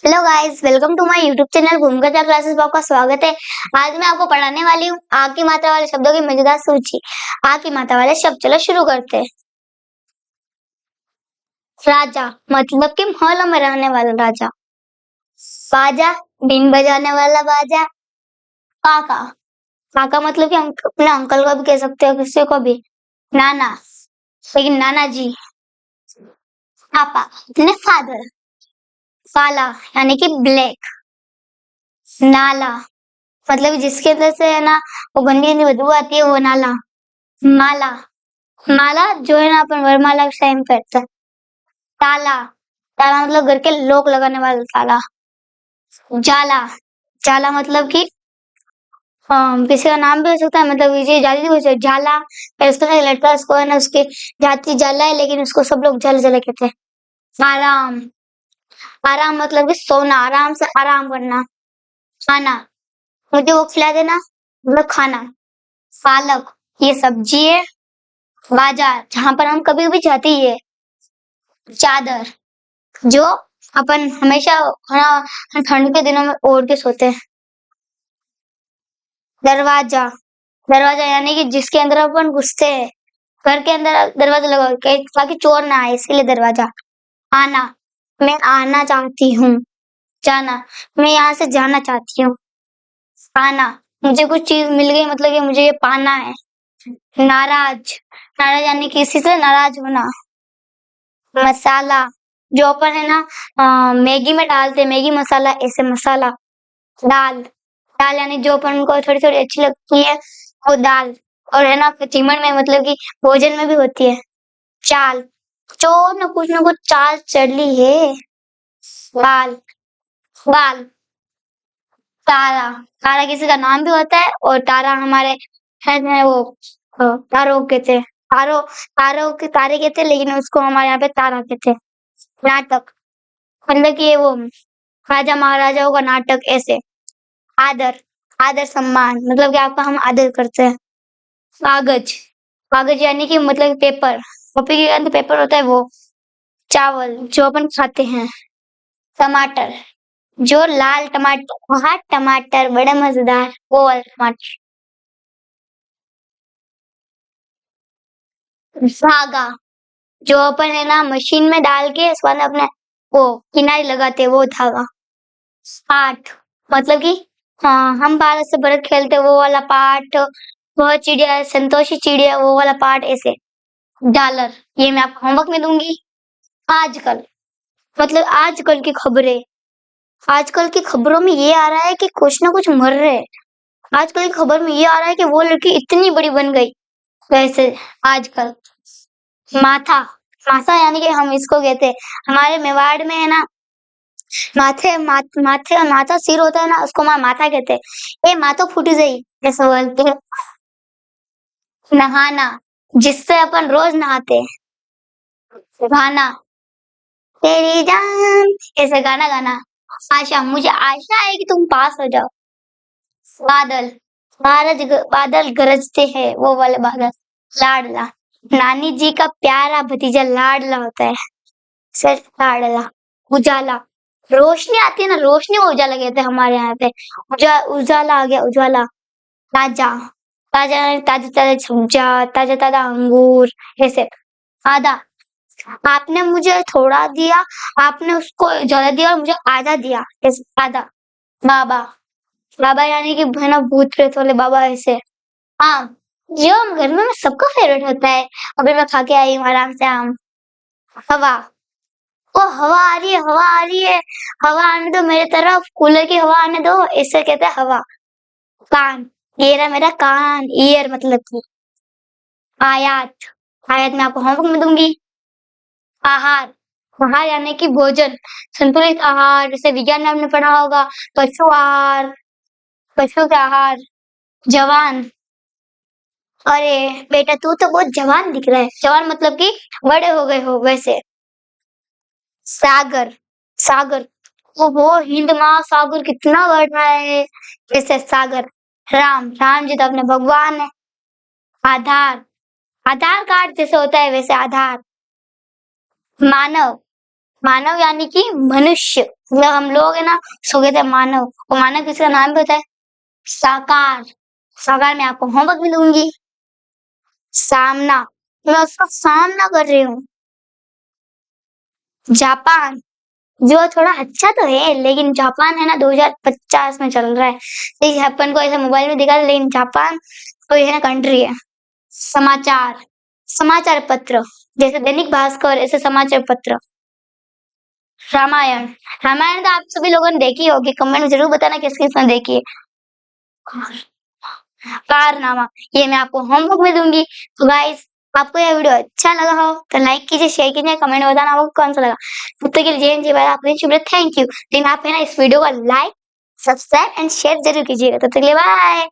Hello guys, welcome to my YouTube channel Bhumika classes में आपका स्वागत है। आज मैं आपको पढ़ाने वाली हूँ आ की मात्रा वाले शब्दों की मजेदार सूची। आ की मात्रा वाले शब्द, चलो शुरू करते हैं। राजा मतलब कि महल में रहने वाला राजा। बाजा बीन बजाने वाला बाजा। काका काका मतलब कि अपने अंकल को भी कह सकते हो, किसी को भी। नाना लेकिन नाना जी। पापा अपने फादर। काला यानी कि ब्लैक। नाला मतलब जिसके अंदर से है ना वो गंदी गंदी बदबू आती है, वो नाला। माला माला जो है ना अपन वरमाला के टाइम पहनते हैं। ताला ताला मतलब घर के लॉक लगाने वाला ताला। जाला जाला मतलब कि किसी का नाम भी हो सकता है, मतलब ये जाति हो सकती है जाला। पर उसका एक लड़का, उसको है ना उसके जाति जाला है, लेकिन उसको सब लोग जल जले कहते हैं। आराम आराम मतलब कि सोना, आराम से आराम करना। खाना मुझे वो खिला देना, मतलब खाना। पालक ये सब्जी है। बाजार जहाँ पर हम कभी भी जाते ही है। चादर जो अपन हमेशा हाँ ठंड के दिनों में ओढ़ के सोते हैं। दरवाजा दरवाजा यानी कि जिसके अंदर अपन घुसते हैं। घर के अंदर दरवाजा लगा ताकि चोर ना आए, इसके लिए दरवाजा। आना मैं आना चाहती हूँ। जाना मैं यहाँ से जाना चाहती हूँ। पाना मुझे कुछ चीज मिल गई, मतलब कि मुझे ये पाना है। नाराज नाराज यानी किसी से नाराज होना। मसाला जो अपन है ना मैगी में डालते, मैगी मसाला, ऐसे मसाला। दाल दाल यानी जो अपन को थोड़ी थोड़ी अच्छी लगती है, वो दाल। और है ना चिमन में मतलब कि भोजन में भी होती है। चाल चोर न कुछ चाल चली है। बाल बाल तारा तारा किसी का नाम भी होता है, और तारा हमारे है ना वो तारों कहते हैं। तारों तारों के तारे कहते हैं, लेकिन उसको हमारे यहाँ पे तारा कहते हैं। नाटक मतलब कि ये वो राजा महाराजाओं का नाटक, ऐसे। आदर आदर सम्मान मतलब कि आपका हम आदर करते हैं। कागज कागज यानी कि मतलब पेपर, कॉपी के अंदर पेपर होता है वो। चावल जो अपन खाते हैं। टमाटर जो लाल टमाटर, हाँ टमाटर बड़े मजेदार, वो वाला टमाटर। धागा जो अपन है ना मशीन में डाल के उसके बाद अपने वो किनारे लगाते हैं, वो धागा। पाठ मतलब कि हाँ हम भारत से भरत खेलते, वो वाला पाठ। वह चिड़िया संतोषी चिड़िया, वो वाला पाठ, ऐसे। डॉलर ये मैं आपको होमवर्क में दूंगी। आजकल मतलब आजकल की खबरें। आजकल की खबरों में ये आ रहा है कि कुछ ना कुछ मर रहे हैं। आजकल की खबर में ये आ रहा है कि वो लड़की इतनी बड़ी बन गई, वैसे। आजकल माथा माथा यानी कि हम इसको कहते हैं, हमारे मेवाड़ में है ना माथे माथा सिर होता है ना, उसको माथा कहते हैं। ए माथो फूटी गई ऐसा बोलते हैं। नहाना जिससे अपन रोज नहाते हैं। गाना तेरी जान, ऐसे गाना गाना। आशा मुझे आशा है कि तुम पास हो जाओ। बादल बादल गरजते हैं, वो वाले बादल। लाडला नानी जी का प्यारा भतीजा लाडला होता है, सिर्फ लाडला। उजाला रोशनी आती है ना, रोशनी को उजाला कहते हैं हमारे यहाँ पे। उजाला आ गया, उजाला। ताजा ताजा ताजा ताजा सब्जा, ताजा ताजा अंगूर, ऐसे। आधा आपने मुझे थोड़ा दिया, आपने उसको ज्यादा दिया और मुझे आधा दिया, ऐसे आधा। बाबा बाबा यानी कि है ना भूत प्रेत वाले बाबा, ऐसे। आम जो हम घर में सबका फेवरेट होता है। अभी मैं खा के आई हूँ आराम से आम। हवा ओ हवा आ रही है, हवा आ रही है। हवा आने दो मेरे तरफ, कूलर की हवा आने दो, इससे कहते हैं हवा। कान ये रहा मेरा कान, ईयर मतलब की। आयात आयत मैं आपको होमवर्क में दूंगी। आहार आहार यानी कि भोजन, संतुलित आहार, जैसे विज्ञान में आपने पढ़ा होगा। पशु आहार, पशु का आहार। जवान अरे बेटा तू तो बहुत जवान दिख रहा है, जवान मतलब कि बड़े हो गए हो, वैसे। सागर सागर ओहो हिंद महासागर कितना बढ़ रहा है, जैसे सागर। राम राम जी तो अपने भगवान है। आधार आधार कार्ड जैसे होता है, वैसे आधार। मानव मानव यानी कि मनुष्य, मतलब हम लोग है ना सो गए थे मानव, और मानव किसका नाम भी होता है? साकार। साकार मैं आपको होमवर्क भी दूंगी। सामना, मैं उसका सामना कर रही हूँ। जापान, जो थोड़ा अच्छा तो है लेकिन जापान है ना 2050 में चल रहा है, लेकिन अपन को ऐसा मोबाइल में दिखा लेकिन जापान कोई है ना कंट्री है। समाचार, समाचार पत्र, जैसे दैनिक भास्कर ऐसे समाचार पत्र। रामायण, रामायण तो आप सभी लोगों ने देखी होगी, कमेंट में जरूर बताना किस किसने देखी है। कारनामा, ये मैं आपको होमवर्क में दूंगी। तो गाइस आपको यह वीडियो अच्छा लगा हो तो लाइक कीजिए, शेयर कीजिए, कमेंट में बताना आपको कौन सा लगा। तब तक के लिए जय हिंद, जय भारत, आपके शुभ, थैंक यू। लेकिन आप है ना इस वीडियो को लाइक, सब्सक्राइब एंड शेयर जरूर कीजिएगा। तब तक के लिए बाय।